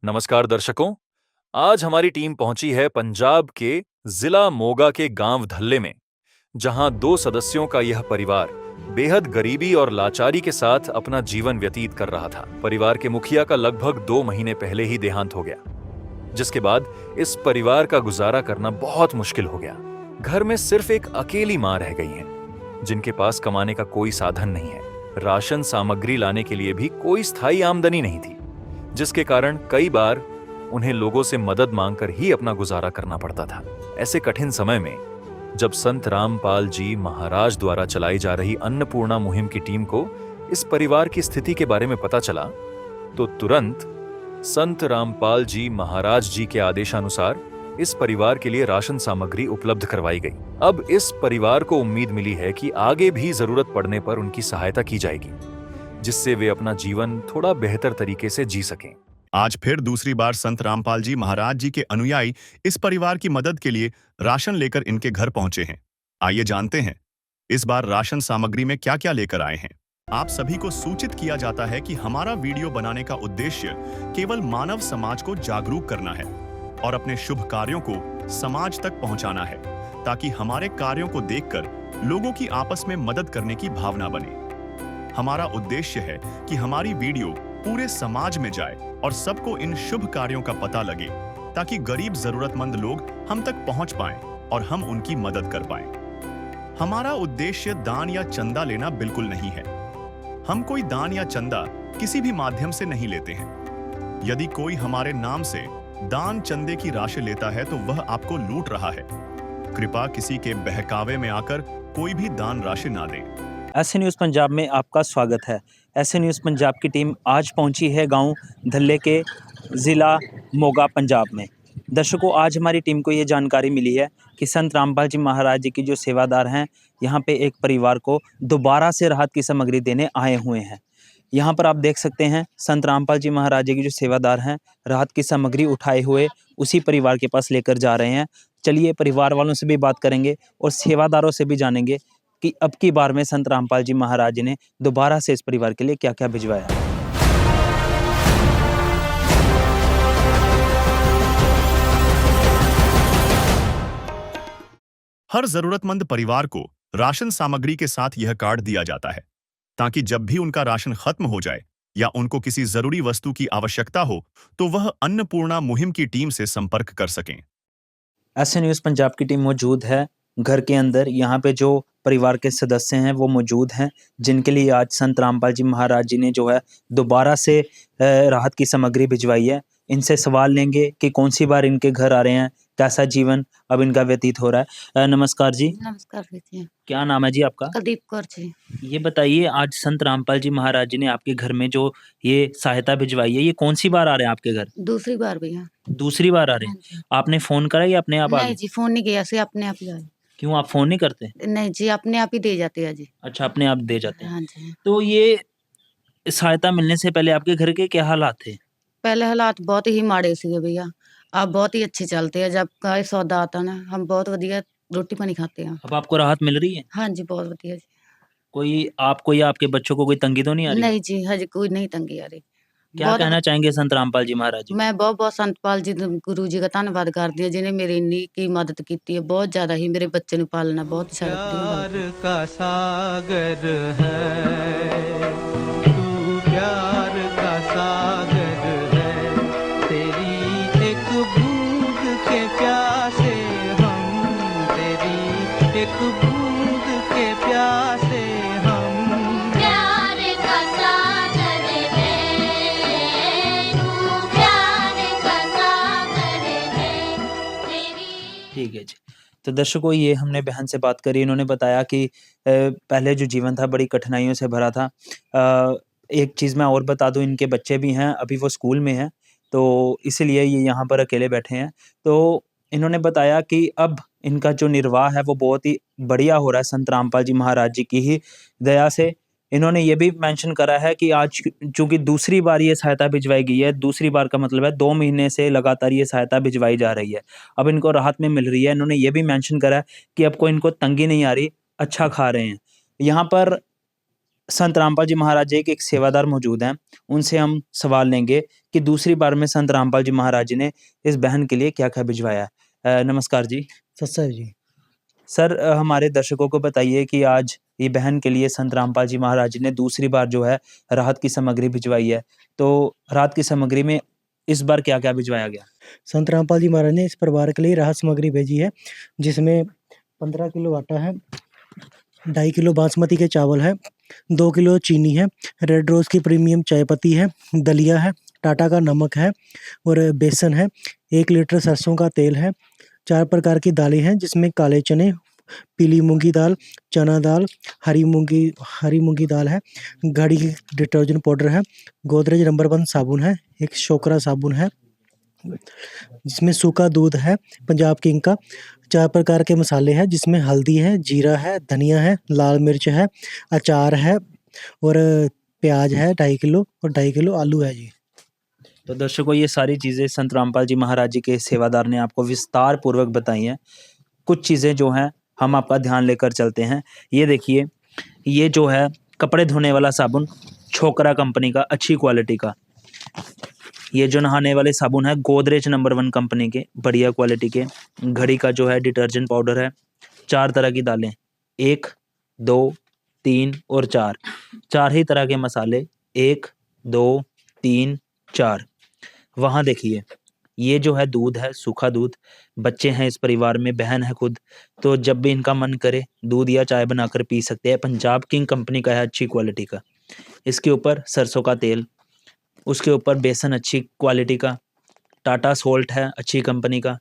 नमस्कार दर्शकों। आज हमारी टीम पहुंची है पंजाब के जिला मोगा के गांव धल्ले में, जहां 2 सदस्यों का यह परिवार बेहद गरीबी और लाचारी के साथ अपना जीवन व्यतीत कर रहा था। परिवार के मुखिया का लगभग 2 महीने पहले ही देहांत हो गया, जिसके बाद इस परिवार का गुजारा करना बहुत मुश्किल हो गया। घर में सिर्फ एक अकेली मां रह गई है, जिनके पास कमाने का कोई साधन नहीं है। राशन सामग्री लाने के लिए भी कोई स्थायी आमदनी नहीं थी, जिसके कारण कई बार उन्हें लोगों से मदद मांगकर ही अपना गुजारा करना पड़ता था। ऐसे कठिन समय में जब संत रामपाल जी महाराज द्वारा चलाई जा रही अन्नपूर्णा मुहिम की टीम को इस परिवार की स्थिति के बारे में पता चला, तो तुरंत संत रामपाल जी महाराज जी के आदेशानुसार इस परिवार के लिए राशन सामग्री उपलब्ध करवाई गई। अब इस परिवार को उम्मीद मिली है कि आगे भी जरूरत पड़ने पर उनकी सहायता की जाएगी, जिससे वे अपना जीवन थोड़ा बेहतर तरीके से जी सकें। आज फिर दूसरी बार संत रामपाल जी महाराज जी के अनुयायी इस परिवार की मदद के लिए राशन लेकर इनके घर पहुंचे हैं। आइए जानते हैं इस बार राशन सामग्री में क्या क्या लेकर आए हैं। आप सभी को सूचित किया जाता है कि हमारा वीडियो बनाने का उद्देश्य केवल मानव समाज को जागरूक करना है और अपने शुभ कार्यों को समाज तक पहुंचाना है, ताकि हमारे कार्यों को देखकर लोगों की आपस में मदद करने की भावना बने। हमारा उद्देश्य है कि हमारी वीडियो पूरे समाज में जाए और सबको इन शुभ कार्यों का पता लगे, ताकि गरीब जरूरतमंद लोग हम तक पहुंच पाएं और हम उनकी मदद कर पाएं। हमारा उद्देश्य दान या चंदा लेना बिल्कुल नहीं है। हम कोई दान या चंदा किसी भी माध्यम से नहीं लेते हैं। यदि कोई हमारे नाम से दान चंदे की राशि लेता है तो वह आपको लूट रहा है। कृपया किसी के बहकावे में आकर कोई भी दान राशि ना दें। ऐसे न्यूज़ पंजाब में आपका स्वागत है। ऐसे न्यूज़ पंजाब की टीम आज पहुंची है गांव धल्ले के ज़िला मोगा पंजाब में। दर्शकों, आज हमारी टीम को ये जानकारी मिली है कि संत रामपाल जी महाराज जी की जो सेवादार हैं, यहां पे एक परिवार को दोबारा से राहत की सामग्री देने आए हुए हैं। यहाँ पर आप देख सकते हैं संत रामपाल जी महाराज जी के जो सेवादार हैं, राहत की सामग्री उठाए हुए उसी परिवार के पास लेकर जा रहे हैं। चलिए परिवार वालों से भी बात करेंगे और सेवादारों से भी जानेंगे कि अब की बार में संत रामपाल जी महाराज जी ने दोबारा से इस परिवार के लिए क्या-क्या भिजवाया। हर जरूरतमंद परिवार को राशन सामग्री के साथ यह कार्ड दिया जाता है, ताकि जब भी उनका राशन खत्म हो जाए या उनको किसी जरूरी वस्तु की आवश्यकता हो तो वह अन्नपूर्णा मुहिम की टीम से संपर्क कर सकें। ऐसे न्यूज़ पंजाब की टीम मौजूद है घर के अंदर। यहाँ पे जो परिवार के सदस्य हैं वो मौजूद हैं, जिनके लिए आज संत रामपाल जी महाराज जी ने जो है दोबारा से राहत की सामग्री भिजवाई है। इनसे सवाल लेंगे कि कौन सी बार इनके घर आ रहे हैं, कैसा जीवन अब इनका व्यतीत हो रहा है। नमस्कार जी। नमस्कार जी। क्या नाम है जी आपका? कुलदीप कौर जी। ये बताइए, आज संत रामपाल जी महाराज जी ने आपके घर में जो ये सहायता भिजवाई है, ये कौन सी बार आ रहे हैं आपके घर? दूसरी बार भैया। दूसरी बार आ रहे हाँ हैं। जी। आपने फोन करा या अपने आप आ नहीं गए? जी, फोन नहीं किया से अपने आप ही आए। क्यों, आप फोन नहीं करते? नहीं जी, अपने आप ही दे जाते हैं जी। अच्छा, अपने आप दे जाते हैं। हाँ जी। तो ये सहायता मिलने से पहले आपके घर के क्या हालात थे? पहले हालात बहुत ही माड़े सीगे भैया, अब बहुत ही अच्छे चलते हैं। जब का ये सौदा आता ना, हम बहुत बढ़िया रोटी पानी खाते हैं। अब आपको राहत मिल रही है? हाँ जी, बहुत बढ़िया जी। कोई आपको या आपके बच्चों को कोई तंगी तो नहीं आ रही? नहीं जी, हजे कोई नहीं तंगी आ रही। क्या बहुत कहना चाहेंगे संत रामपाल जी महाराज जी? मैं बहुत संतपाल जी गुरु जी का धन्यवाद करती हूँ, जिन्हें मेरी इन्नी की मदद की है। बहुत ज्यादा ही मेरे बच्चे ने पालना बहुत अच्छा लगता है। का सागर है तू, प्यार का सागर है, तेरी एक बूंद के प्यासे हम, तेरी एक बूंद के प्यासे हम। प्यार का सागर है तू, प्यार का सागर है तेरी। ठीक है जी। तो दर्शकों, ये हमने बहन से बात करी। इन्होंने बताया कि पहले जो जीवन था बड़ी कठिनाइयों से भरा था। एक चीज़ मैं और बता दूँ, इनके बच्चे भी हैं, अभी वो स्कूल में हैं, तो इसीलिए ये यहाँ पर अकेले बैठे हैं। तो इन्होंने बताया कि अब इनका जो निर्वाह है वो बहुत ही बढ़िया हो रहा है संत रामपाल जी महाराज जी की ही दया से। इन्होंने ये भी मेंशन करा है कि आज चूँकि दूसरी बार ये सहायता भिजवाई गई है, दूसरी बार का मतलब है 2 महीने से लगातार ये सहायता भिजवाई जा रही है। अब इनको राहत में मिल रही है। इन्होंने ये भी मेंशन करा है कि अब कोई इनको तंगी नहीं आ रही, अच्छा खा रहे हैं। यहाँ पर संत रामपाल जी महाराज जी के एक सेवादार मौजूद हैं, उनसे हम सवाल लेंगे कि दूसरी बार में संत रामपाल जी महाराज जी ने इस बहन के लिए क्या-क्या भिजवाया। नमस्कार जी। सत्सर जी। सर हमारे दर्शकों को बताइए कि आज ये बहन के लिए संत रामपाल जी महाराज जी ने दूसरी बार जो है राहत की सामग्री भिजवाई है। तो राहत की सामग्री में इस बार क्या-क्या भिजवाया गया? संत रामपाल जी महाराज ने इस परिवार के लिए राहत सामग्री भेजी है, जिसमें 15 किलो आटा है, 2.5 किलो बासमती के चावल है, 2 किलो चीनी है, रेड रोज़ की प्रीमियम चाय पत्ती है, दलिया है, टाटा का नमक है और बेसन है, 1 लीटर सरसों का तेल है, 4 प्रकार की दालें हैं जिसमें काले चने, पीली मूंगी दाल, चना दाल, हरी मूंगी दाल है, घड़ी की डिटर्जेंट पाउडर है, गोदरेज नंबर 1 साबुन है, एक शोकरा साबुन है, जिसमें सूखा दूध है पंजाब किंग का, 4 प्रकार के मसाले हैं जिसमें हल्दी है, जीरा है, धनिया है, लाल मिर्च है, अचार है और प्याज है 2.5 किलो और 2.5 किलो आलू है जी। तो दर्शकों ये सारी चीज़ें संत रामपाल जी महाराज जी के सेवादार ने आपको विस्तार पूर्वक बताई हैं। कुछ चीज़ें जो हैं हम आपका ध्यान लेकर चलते हैं। ये देखिए, ये जो है कपड़े धोने वाला साबुन छोकरा कंपनी का, अच्छी क्वालिटी का। ये जो नहाने वाले साबुन है गोदरेज नंबर 1 कंपनी के, बढ़िया क्वालिटी के। घड़ी का जो है डिटर्जेंट पाउडर है, 4 तरह की दालें, 1, 2, 3 और 4, 4 ही तरह के मसाले, 1, 2, 3, 4। वहाँ देखिए, ये जो है दूध है, सूखा दूध। बच्चे हैं इस परिवार में, बहन है खुद, तो जब भी इनका मन करे दूध या चाय बनाकर पी सकते हैं। पंजाब किंग कंपनी का है, अच्छी क्वालिटी का। इसके ऊपर सरसों का तेल, उसके ऊपर बेसन अच्छी क्वालिटी का, टाटा सोल्ट है अच्छी कंपनी का।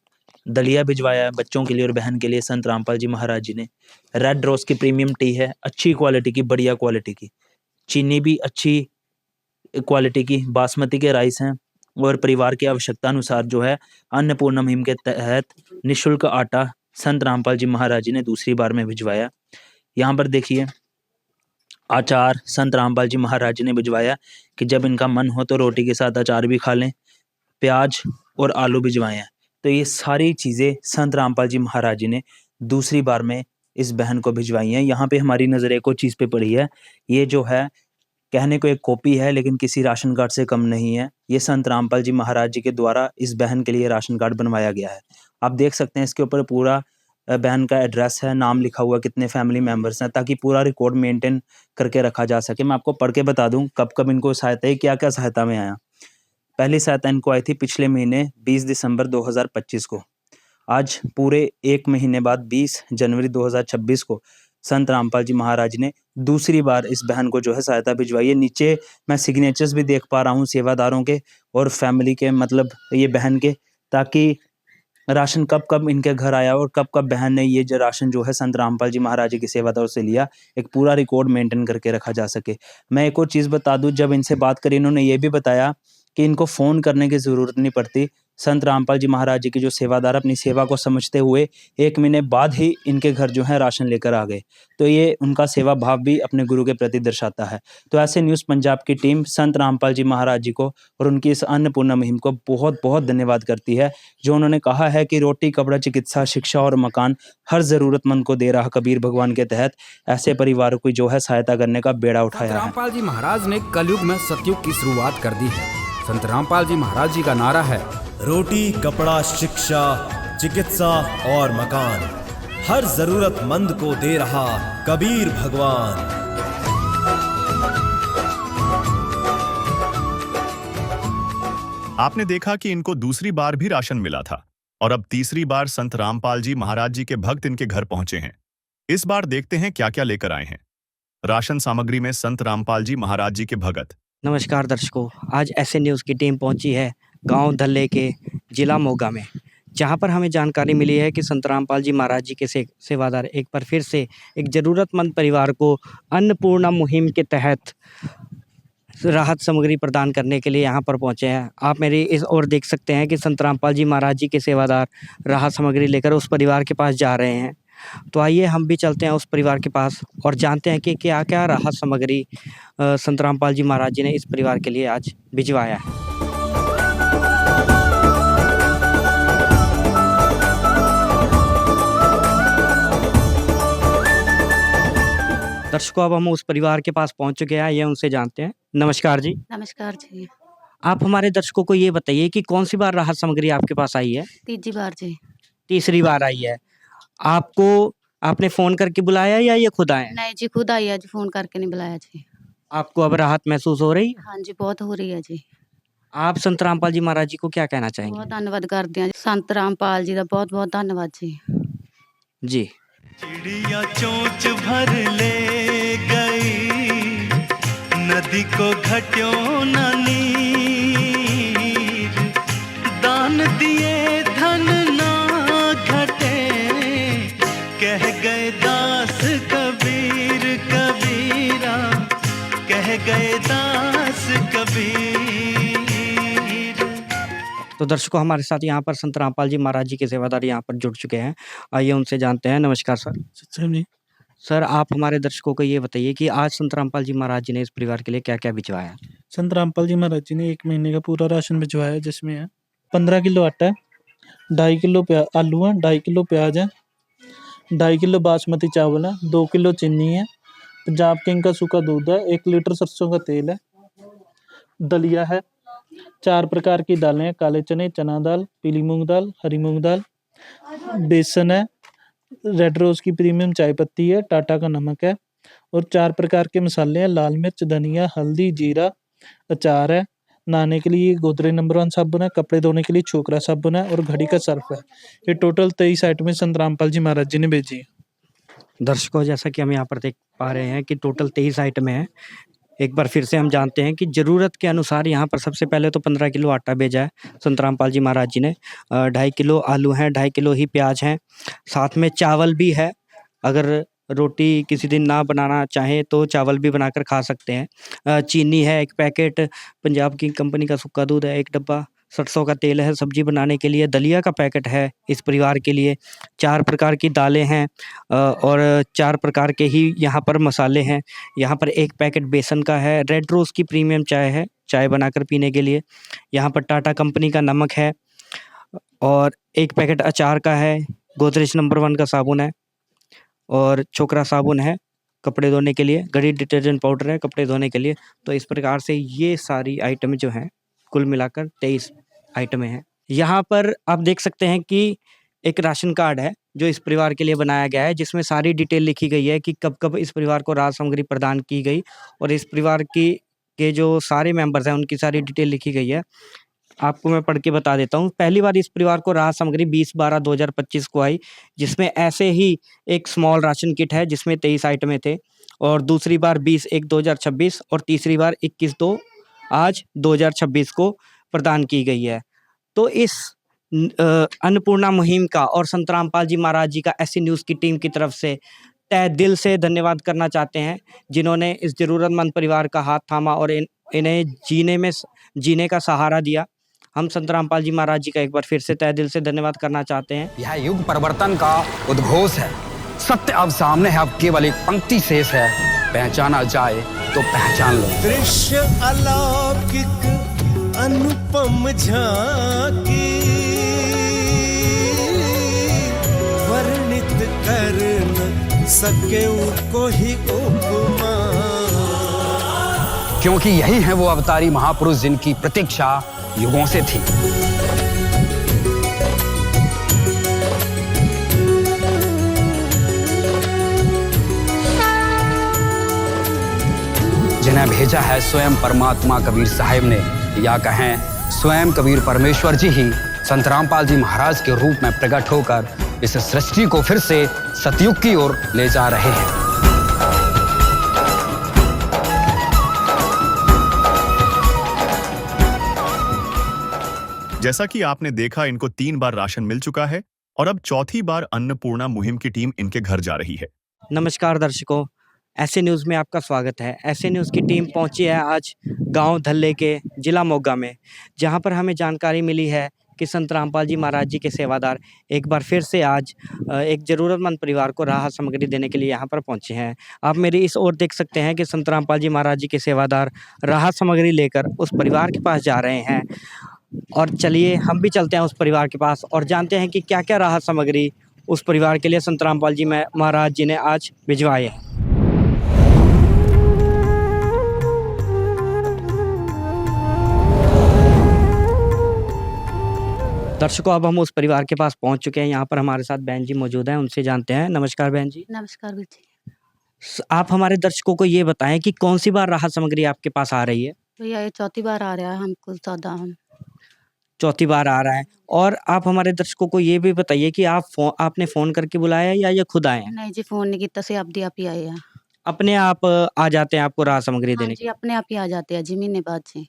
दलिया भिजवाया है बच्चों के लिए और बहन के लिए संत रामपाल जी महाराज जी ने। रेड रोज़ की प्रीमियम टी है, अच्छी क्वालिटी की, बढ़िया क्वालिटी की। चीनी भी अच्छी क्वालिटी की, बासमती के राइस हैं और परिवार की आवश्यकता अनुसार जो है अन्नपूर्णा मुहिम के तहत निःशुल्क आटा संत रामपाल जी महाराज जी ने दूसरी बार में भिजवाया। यहाँ पर देखिए, अचार संत रामपाल जी महाराज जी ने भिजवाया कि जब इनका मन हो तो रोटी के साथ अचार भी खा लें। प्याज और आलू भिजवाए हैं। तो ये सारी चीज़ें संत रामपाल जी महाराज जी ने दूसरी बार में इस बहन को भिजवाई हैं। यहाँ पे हमारी नज़र एक और चीज़ पे पड़ी है। ये जो है कहने को एक कॉपी है, लेकिन किसी राशन कार्ड से कम नहीं है। ये संत रामपाल जी महाराज जी के द्वारा इस बहन के लिए राशन कार्ड बनवाया गया है। आप देख सकते हैं इसके ऊपर पूरा बहन का एड्रेस है, नाम लिखा हुआ, कितने फैमिली मेंबर्स हैं, ताकि पूरा रिकॉर्ड मेंटेन करके रखा जा सके। मैं आपको पढ़ के बता दूं कब-कब इनको सहायता है, क्या-क्या सहायता में आया। पहली सहायता इनको आई थी पिछले महीने 20 दिसंबर 2025 को। आज पूरे 1 महीने बाद 20 जनवरी 2026 को संत रामपाल जी महाराज ने दूसरी बार इस बहन को जो है सहायता भिजवाई है। नीचे मैं सिग्नेचर्स भी देख पा रहा हूँ सेवादारों के और फैमिली के, मतलब ये बहन के, ताकि राशन कब-कब इनके घर आया और कब-कब बहन ने ये जो राशन जो है संत रामपाल जी महाराज जी के सेवादारों से लिया, एक पूरा रिकॉर्ड मेंटेन करके रखा जा सके। मैं एक और चीज़ बता दूँ, जब इनसे बात करी इन्होंने ये भी बताया कि इनको फ़ोन करने की ज़रूरत नहीं पड़ती। संत रामपाल जी महाराज जी के जो सेवादार अपनी सेवा को समझते हुए 1 महीने बाद ही इनके घर जो है राशन लेकर आ गए। तो ये उनका सेवा भाव भी अपने गुरु के प्रति दर्शाता है। तो ऐसे न्यूज़ पंजाब की टीम संत रामपाल जी महाराज जी को और उनकी इस अन्नपूर्णा मुहिम को बहुत-बहुत धन्यवाद करती है। जो उन्होंने कहा है कि रोटी, कपड़ा, चिकित्सा, शिक्षा और मकान हर ज़रूरतमंद को दे रहा कबीर भगवान के तहत ऐसे परिवारों की जो है सहायता करने का बेड़ा संत उठाया है। रामपाल जी महाराज ने कलयुग में सतयुग की शुरुआत कर दी है। संत रामपाल जी महाराज जी का नारा है, रोटी, कपड़ा, शिक्षा, चिकित्सा और मकान हर जरूरतमंद को दे रहा कबीर भगवान। आपने देखा कि इनको दूसरी बार भी राशन मिला था और अब तीसरी बार संत रामपाल जी महाराज जी के भक्त इनके घर पहुंचे हैं। इस बार देखते हैं क्या क्या लेकर आए हैं। राशन सामग्री में संत रामपाल जी महाराज जी के भगत। नमस्कार दर्शकों, आज ऐसे न्यूज़ की टीम पहुंची है गांव धल्ले के जिला मोगा में, जहां पर हमें जानकारी मिली है कि संत रामपाल जी महाराज जी के सेवादार एक बार फिर से एक ज़रूरतमंद परिवार को अन्नपूर्णा मुहिम के तहत राहत सामग्री प्रदान करने के लिए यहां पर पहुंचे हैं। आप मेरी इस ओर देख सकते हैं कि संत रामपाल जी महाराज जी के सेवादार राहत सामग्री लेकर उस परिवार के पास जा रहे हैं। तो आइए हम भी चलते हैं उस परिवार के पास और जानते हैं कि क्या क्या राहत सामग्री संत रामपाल जी महाराज जी ने इस परिवार के लिए आज भिजवाया है। दर्शकों अब हम उस परिवार के पास पहुंच चुके हैं, ये उनसे जानते हैं। नमस्कार जी। नमस्कार जी। आप हमारे दर्शकों को ये बताइए कि कौन सी बार राहत सामग्री आपके पास आई है? तीजी बार जी। तीसरी बार आई है। आपको आपने फ़ोन करके बुलाया या ये खुद आए हैं? नहीं जी, खुद आई है जी, फ़ोन करके नहीं बुलाया जी। आपको अब राहत महसूस हो रही है? हाँ जी, बहुत हो रही है जी। आप संत रामपाल जी महाराज जी को क्या कहना चाहेंगे? ਬਹੁਤ ਧੰਨਵਾਦ ਕਰਦੇ ਹਾਂ ਜੀ ਸੰਤ ਰਾਮਪਾਲ ਜੀ ਦਾ ਬਹੁਤ-ਬਹੁਤ ਧੰਨਵਾਦ ਜੀ। जी। चिड़िया चोंच भर ले गई, नदी को घट्यो न नीर, दान दिए धन ना घटे, कह गए दास कबीर कबीरा, कह गए दास कबीर। तो दर्शकों हमारे साथ यहाँ पर संत रामपाल जी महाराज जी के सेवादार यहाँ पर जुड़ चुके हैं। आइए उनसे जानते हैं। नमस्कार सर। जी। सर आप हमारे दर्शकों को ये बताइए कि आज संत रामपाल जी महाराज जी ने इस परिवार के लिए क्या-क्या भिजवाया? संत रामपाल जी महाराज जी ने 1 महीने का पूरा राशन भिजवाया, जिसमें है 15 किलो आटा है, 2.5 किलो आलू है, 2.5 किलो प्याज है, 2.5 किलो बासमती चावल है, 2 किलो चीनी है, पंजाब किंग का सूखा दूध है, 1 लीटर सरसों का तेल है, दलिया है, 4 प्रकार की दालें हैं, काले चने, चना दाल, पीली मूंग दाल, हरी मूंग दाल, बेसन है, रेड रोज की प्रीमियम चाय पत्ती है, टाटा का नमक है और 4 प्रकार के मसाले हैं, लाल मिर्च, धनिया, हल्दी, जीरा, अचार है, नहाने के लिए गोदरेज नंबर 1 साबुन है, कपड़े धोने के लिए छोकरा साबुन है और घड़ी का सर्फ है। ये टोटल 23 आइटमें संत रामपाल जी महाराज जी ने भेजी है। दर्शकों जैसा कि हम यहाँ पर देख पा रहे हैं कि टोटल 23 आइटमें हैं। एक बार फिर से हम जानते हैं कि ज़रूरत के अनुसार यहाँ पर सबसे पहले तो 15 किलो आटा भेजा है संत रामपाल जी महाराज जी ने। 2.5 किलो आलू हैं, 2.5 किलो ही प्याज हैं, साथ में चावल भी है। अगर रोटी किसी दिन ना बनाना चाहें तो चावल भी बनाकर खा सकते हैं। चीनी है 1 पैकेट, पंजाब की कंपनी का सूखा दूध है 1 डब्बा, सरसों का तेल है सब्जी बनाने के लिए, दलिया का पैकेट है इस परिवार के लिए, 4 प्रकार की दालें हैं और 4 प्रकार के ही यहाँ पर मसाले हैं। यहाँ पर 1 पैकेट बेसन का है, रेड रोज़ की प्रीमियम चाय है, चाय बनाकर पीने के लिए। यहाँ पर टाटा कंपनी का नमक है और 1 पैकेट अचार का है, गोदरेज नंबर 1 का साबुन है और छोकरा साबुन है कपड़े धोने के लिए, घड़ी डिटर्जेंट पाउडर है कपड़े धोने के लिए। तो इस प्रकार से ये सारी आइटम जो हैं कुल मिलाकर 23 आइटमें हैं। यहाँ पर आप देख सकते हैं कि एक राशन कार्ड है जो इस परिवार के लिए बनाया गया है, जिसमें सारी डिटेल लिखी गई है कि कब-कब इस परिवार को राहत सामग्री प्रदान की गई और इस परिवार के जो सारे मेंबर्स हैं उनकी सारी डिटेल लिखी गई है। आपको मैं पढ़ के बता देता हूँ। पहली बार इस परिवार को राहत सामग्री 20/12/2025 को आई, जिसमें ऐसे ही एक स्मॉल राशन किट है जिसमें 23 आइटमें थे और दूसरी बार 20/1/2026 और तीसरी बार 21/2 आज 2026 को प्रदान की गई है। तो इस अन्नपूर्णा मुहिम का और संत रामपाल जी महाराज जी का ऐसी न्यूज़ की टीम की तरफ से तहे दिल से धन्यवाद करना चाहते हैं, जिन्होंने इस ज़रूरतमंद परिवार का हाथ थामा और इन्हें जीने का सहारा दिया। हम संत रामपाल जी महाराज जी का एक बार फिर से तहे दिल से धन्यवाद करना चाहते हैं। यह युग परिवर्तन का उद्घोष है। सत्य अब सामने है, अब केवल एक पंक्ति शेष है। पहचाना जाए तो पहचान लो। दृश्य अलौकिक अनुपम झांकी, वर्णित कर न सके कोई उपमा। क्योंकि यही है वो अवतारी महापुरुष जिनकी प्रतीक्षा युगों से थी। जिन्हें भेजा है स्वयं परमात्मा कबीर साहिब ने, या कहें स्वयं कबीर परमेश्वर जी ही संत रामपाल जी महाराज के रूप में प्रकट होकर इस सृष्टि को फिर से सतयुग की ओर ले जा रहे हैं। जैसा कि आपने देखा, इनको 3 बार राशन मिल चुका है और अब चौथी बार अन्नपूर्णा मुहिम की टीम इनके घर जा रही है। नमस्कार दर्शकों, ऐसे न्यूज़ में आपका स्वागत है। ऐसे न्यूज़ की टीम पहुंची है आज गांव धल्ले के जिला मोगा में, जहां पर हमें जानकारी मिली है कि संत रामपाल जी महाराज जी के सेवादार एक बार फिर से आज एक ज़रूरतमंद परिवार को राहत सामग्री देने के लिए यहाँ पर पहुँचे हैं। आप मेरी इस ओर देख सकते हैं कि संत रामपाल जी महाराज जी के सेवादार राहत सामग्री लेकर उस परिवार के पास जा रहे हैं। और चलिए हम भी चलते हैं उस परिवार के पास और जानते हैं कि क्या-क्या राहत सामग्री उस परिवार के लिए संत रामपाल जी महाराज जी ने आज भिजवाए हैं। दर्शकों, अब हम उस परिवार के पास पहुंच चुके हैं। यहाँ पर हमारे साथ बहन जी मौजूद हैं, उनसे जानते हैं। नमस्कार बहन जी। नमस्कार वीर जी। आप हमारे दर्शकों को ये बताएं कि कौन सी बार राहत सामग्री आपके पास आ रही है? भैया ये चौथी बार आ रहा है हमको सौदा। हम चौथी बार आ रहा है। और आप हमारे दर्शकों को ये भी बताइए कि आपने फ़ोन करके बुलाया है या ये खुद आए हैं? नहीं जी, फोन नहीं किया से आप ही आए हैं। अपने आप आ जाते हैं आपको राहत सामग्री हाँ देने जी, के? अपने आप ही आ जाते हैं जी महीने बाद जी।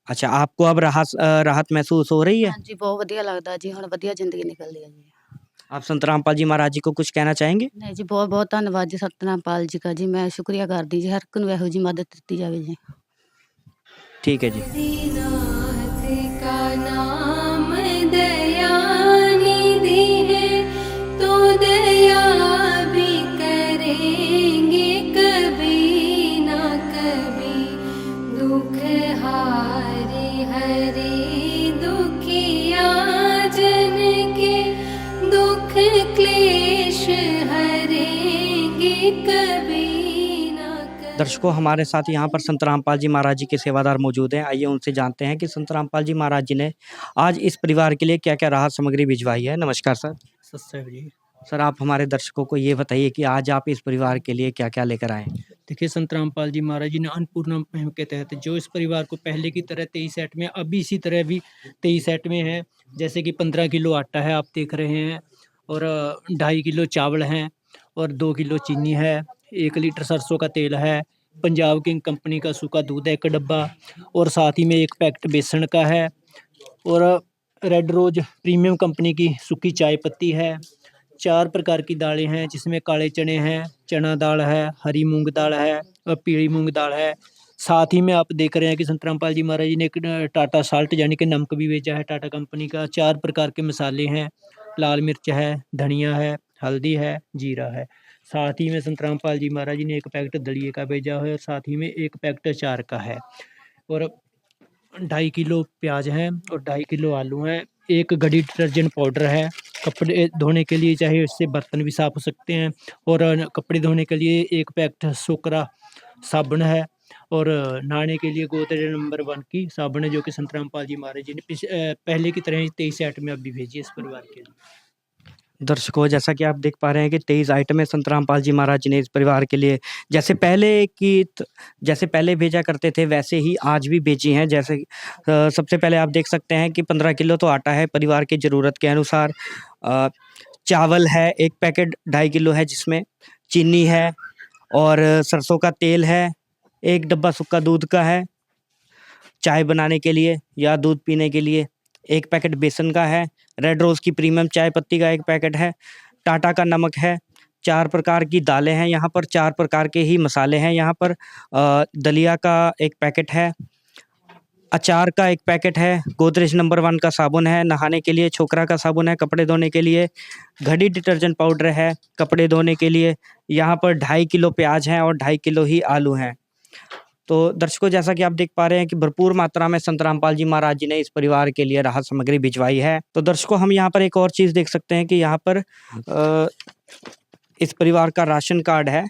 अच्छा, आपको अब राहत महसूस हो रही है? हाँ जी, बहुत ਵਧੀਆ ਲੱਗਦਾ ਜੀ, ਹੁਣ ਵਧੀਆ ਜ਼ਿੰਦਗੀ ਨਿਕਲਦੀ ਹੈ ਜੀ। आप संत रामपाल जी महाराज जी को कुछ कहना चाहेंगे? नहीं जी, बहुत बहुत धन्यवाद जी सतनाम पाल जी का जी। मैं शुक्रिया करदी जी, हर एक ਨੂੰ ਇਹੋ ਜੀ ਮਦਦ ਦਿੱਤੀ ਜਾਵੇ ਜੀ। ठीक है जी। दीनाथ का नाम दयानिधि है, तो दया भी करेंगे कभी ना कभी। दुख हारे हरे दुखिया जन के, दुख क्लेश हरेंगे कभी ना कभी। दर्शकों, हमारे साथ यहाँ पर संत रामपाल जी महाराज जी के सेवादार मौजूद हैं। आइए उनसे जानते हैं कि संत रामपाल जी महाराज जी ने आज इस परिवार के लिए क्या-क्या राहत सामग्री भिजवाई है। नमस्कार सर। सत्संग जी। सर, आप हमारे दर्शकों को ये बताइए कि आज आप इस परिवार के लिए क्या-क्या लेकर आए हैं? देखिए, संत रामपाल जी महाराज जी ने अन्नपूर्णा मुहिम के तहत जो इस परिवार को पहले की तरह 23 सेट में, अभी इसी तरह भी 23 सेट में है। जैसे कि 15 किलो आटा है, आप देख रहे हैं, और 2.5 किलो चावल हैं, और 2 किलो चीनी है, 1 लीटर सरसों का तेल है, पंजाब किंग कंपनी का सूखा दूध है 1 डब्बा, और साथ ही में 1 पैकेट बेसन का है, और रेड रोज प्रीमियम कंपनी की सूखी चाय पत्ती है। 4 प्रकार की दालें हैं, जिसमें काले चने हैं, चना दाल है, हरी मूंग दाल है और पीली मूंग दाल है। साथ ही में आप देख रहे हैं कि संत रामपाल जी महाराज जी ने एक टाटा साल्ट यानी कि नमक भी भेजा है टाटा कंपनी का। 4 प्रकार के मसाले हैं, लाल मिर्च है, धनिया है, हल्दी है, जीरा है। साथ ही में संत रामपाल जी महाराज जी ने 1 पैकेट दलिए का भेजा है, और साथ ही में 1 पैकेट अचार का है, और 2.5 किलो प्याज हैं, और 2.5 किलो आलू हैं। 1 घड़ी डिटर्जेंट पाउडर है, कपड़े धोने के लिए, चाहे इससे बर्तन भी साफ हो सकते हैं, और कपड़े धोने के लिए 1 पैकेट सोकरा साबुन है, और नहाने के लिए गोदरेज नंबर 1 की साबुन है, जो कि संत रामपाल जी महाराज जी ने पहले की तरह 23 सेट में अभी भेजी है इस परिवार के लिए। दर्शकों, जैसा कि आप देख पा रहे हैं कि 23 आइटमें संत रामपाल जी महाराज जी ने इस परिवार के लिए जैसे पहले भेजा करते थे वैसे ही आज भी भेजी हैं। जैसे सबसे पहले आप देख सकते हैं कि 15 किलो तो आटा है परिवार की ज़रूरत के अनुसार। चावल है 1 पैकेट 2.5 किलो है, जिसमें चीनी है और सरसों का तेल है, 1 डब्बा सूखा दूध का है चाय बनाने के लिए या दूध पीने के लिए, 1 पैकेट बेसन का है, रेड रोज़ की प्रीमियम चाय पत्ती का 1 पैकेट है, टाटा का नमक है, 4 प्रकार की दालें हैं यहाँ पर, 4 प्रकार के ही मसाले हैं यहाँ पर, दलिया का 1 पैकेट है, अचार का 1 पैकेट है, गोदरेज नंबर 1 का साबुन है, नहाने के लिए छोकरा का साबुन है, कपड़े धोने के लिए घड़ी डिटर्जेंट पाउडर है, कपड़े धोने के लिए यहाँ पर 2.5 किलो प्याज हैं और 2.5 किलो ही आलू हैं। तो दर्शकों, जैसा कि आप देख पा रहे हैं कि भरपूर मात्रा में संत रामपाल जी महाराज जी ने इस परिवार के लिए राहत सामग्री भिजवाई है। तो दर्शकों, हम यहाँ पर एक और चीज़ देख सकते हैं कि यहाँ पर इस परिवार का राशन कार्ड है,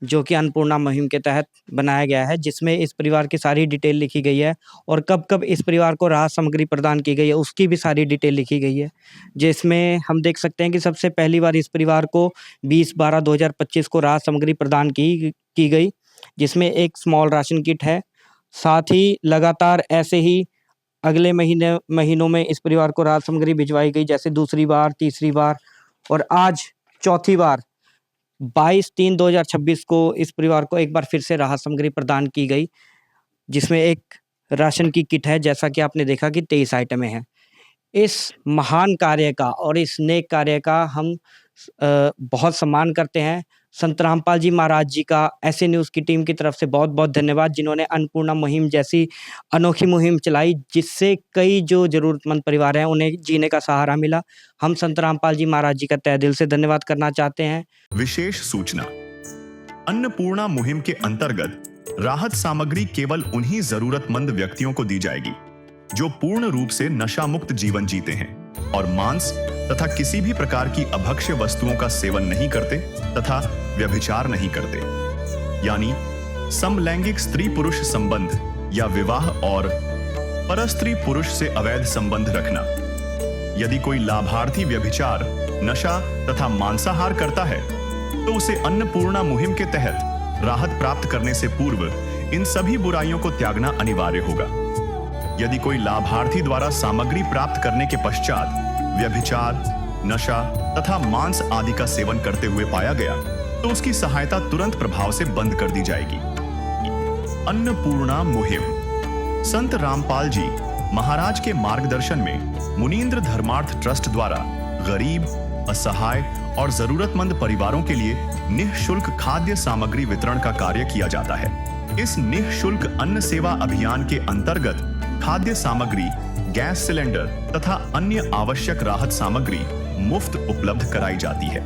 जो कि अन्नपूर्णा मुहिम के तहत बनाया गया है, जिसमें इस परिवार की सारी डिटेल लिखी गई है और कब-कब इस परिवार को राहत सामग्री प्रदान की गई है, उसकी भी सारी डिटेल लिखी गई है। जिसमें हम देख सकते हैं कि सबसे पहली बार इस परिवार को 20/12/2025 को राहत सामग्री प्रदान की गई, जिसमें एक स्मॉल राशन किट है। साथ ही लगातार ऐसे ही अगले महीनों में इस परिवार को राहत सामग्री भिजवाई गई, जैसे दूसरी बार, तीसरी बार और आज चौथी बार 22/3/2026 को इस परिवार को एक बार फिर से राहत सामग्री प्रदान की गई, जिसमें एक राशन की किट है, जैसा कि आपने देखा कि 23 आइटमें हैं। इस महान कार्य का और इस नेक कार्य का हम बहुत सम्मान करते हैं। संत रामपाल जी महाराज जी का ऐसे न्यूज़ की टीम की तरफ से बहुत-बहुत धन्यवाद, जिन्होंने अन्नपूर्णा मुहिम जैसी अनोखी मुहिम चलाई, जिससे कई जो ज़रूरतमंद परिवार हैं उन्हें जीने का सहारा मिला। हम संत रामपाल जी महाराज जी का तहे दिल से धन्यवाद करना चाहते हैं। विशेष सूचना, अन्नपूर्णा मुहिम के अंतर्गत राहत सामग्री केवल उन्हीं जरूरतमंद व्यक्तियों को दी जाएगी जो पूर्ण रूप से नशा मुक्त जीवन जीते हैं और मांस तथा किसी भी प्रकार की अभक्ष्य वस्तुओं का सेवन नहीं करते तथा व्यभिचार नहीं करते, यानी समलैंगिक स्त्री पुरुष संबंध या विवाह और परस्त्री पुरुष से अवैध संबंध रखना। यदि कोई लाभार्थी व्यभिचार, नशा तथा मांसाहार करता है तो उसे अन्नपूर्णा मुहिम के तहत राहत प्राप्त करने से पूर्व इन सभी बुराइयों को त्यागना अनिवार्य होगा। यदि कोई लाभार्थी द्वारा सामग्री प्राप्त करने के पश्चात व्यभिचार, नशा तथा मांस आदि का सेवन करते हुए पाया गया तो उसकी सहायता तुरंत प्रभाव से बंद कर दी जाएगी। अन्नपूर्णा मुहिम। संत रामपाल जी महाराज के मार्गदर्शन में मुनींद्र धर्मार्थ ट्रस्ट द्वारा गरीब, असहाय और जरूरतमंद परिवारों के लिए निःशुल्क खाद्य सामग्री वितरण का कार्य किया जाता है। इस निःशुल्क अन्न सेवा अभियान के अंतर्गत खाद्य सामग्री, गैस सिलेंडर तथा अन्य आवश्यक राहत सामग्री मुफ्त उपलब्ध कराई जाती है।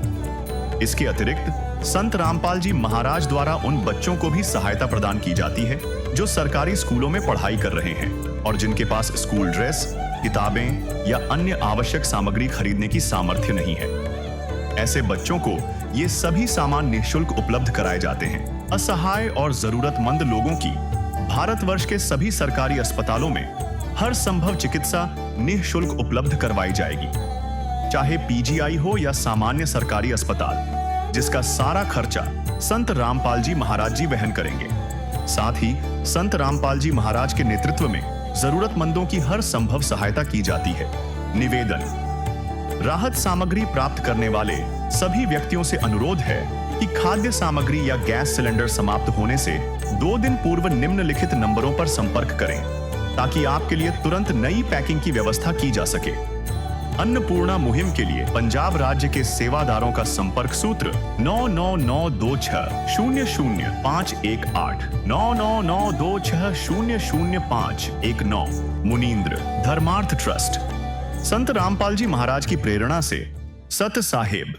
इसके अतिरिक्त संत रामपाल जी महाराज द्वारा उन बच्चों को भी सहायता प्रदान की जाती है जो सरकारी स्कूलों में पढ़ाई कर रहे हैं और जिनके पास स्कूल ड्रेस, किताबें या अन्य आवश्यक सामग्री खरीदने की सामर्थ्य नहीं है। ऐसे बच्चों को ये सभी सामान निःशुल्क उपलब्ध कराए जाते हैं। असहाय और जरूरतमंद लोगों की भारतवर्ष के सभी सरकारी अस्पतालों में हर संभव चिकित्सा निःशुल्क उपलब्ध करवाई जाएगी, चाहे पीजीआई हो या सामान्य सरकारी अस्पताल, जिसका सारा खर्चा संत रामपाल जी महाराज जी वहन करेंगे। साथ ही संत रामपाल जी महाराज के नेतृत्व में जरूरतमंदों की हर संभव सहायता की जाती है। निवेदन। राहत सामग्री प्राप्त करने वाले सभी व्यक्तियों से अनुरोध है कि खाद्य सामग्री या गैस सिलेंडर समाप्त होने से 2 दिन पूर्व निम्नलिखित नंबरों पर संपर्क करें ताकि आपके लिए तुरंत नई पैकिंग की व्यवस्था की जा सके। अन्नपूर्णा मुहिम के लिए पंजाब राज्य के सेवादारों का संपर्क सूत्र 9992600518 9992600519। मुनींद्र धर्मार्थ ट्रस्ट। संत रामपाल जी महाराज की प्रेरणा से सत साहिब